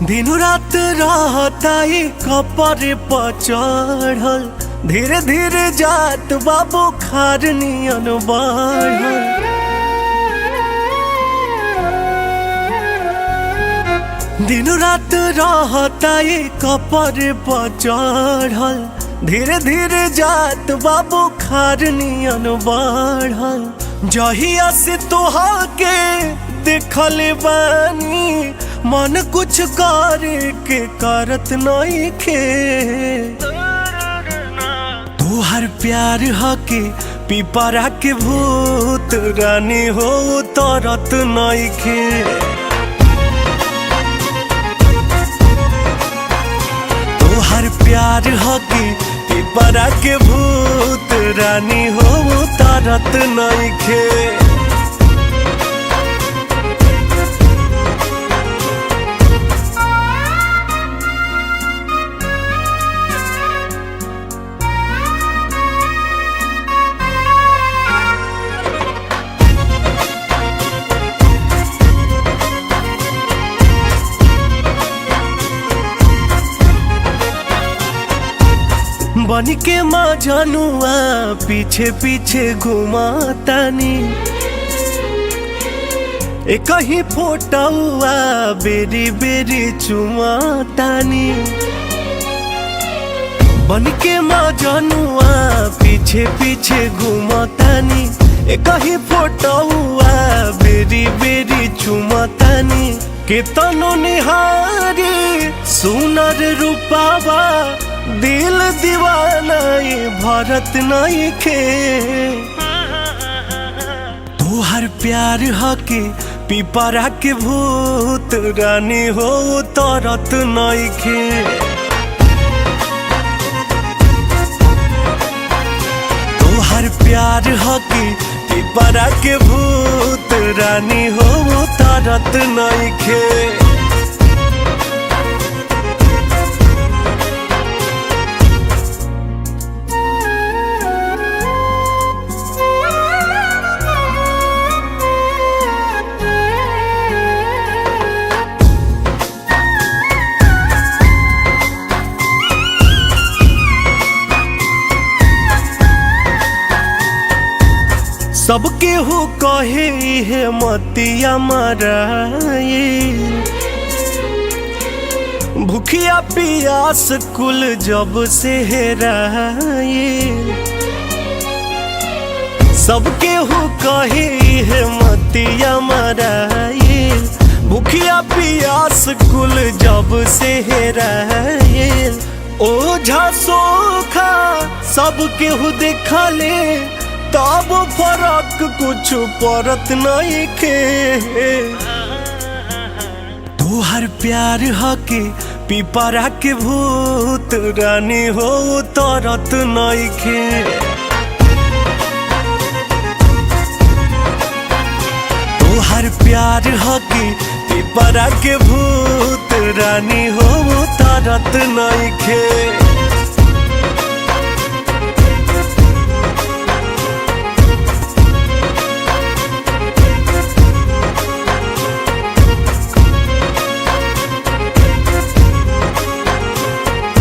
दिन रात रहता ही कपर पर चढ़ल, धीरे धीरे जात बाबू खार नियन बढ़ल। दिन रात रहता ही कपर पर चढ़ल, धीरे धीरे जात बाबू खार नियन बढ़ल। जहिया से तोहा के देखल बानी मन कुछ करे के करत नहीं खे। तोहर प्यार हके पिपरा के भूत रानी हो तरत नहीं खे। तोहर प्यार हके पिपरा के भूत रानी हो तरत नहीं खे। बन के माँ जानुआ पीछे पीछे घुमातानी, एक ही फोटुआ बेरी बेरी चुमातानी। बन के माँ जानुआ पीछे पीछे घुमातानी, एक ही फोटुआ बेरी बेरी चुमातानी। केतनो निहारी सुनर रूपावा दिल दीवाना ये भारत नहीं खे। तोहर प्यार हके पिपरा के भूत रानी हो तरत नहीं खे। तोहर प्यार हके पिपरा के भूत रानी हो तरत नहीं खे। सबके हो कहे है मतिया मराए, भूखिया पियास कुल जब से हेराए। सबके हो कहे है मतिया मराए, भूखिया पियास कुल जब से हेराए। ओझा सोखा सबके हो देखा ले तब फरक कुछ परत नहीं खे। तोहर प्यार हके पिपरा के भूत रानी हो तरत नहीं खे। तोहर प्यार हके पिपरा के भूत रानी हो तरत नहीं खे।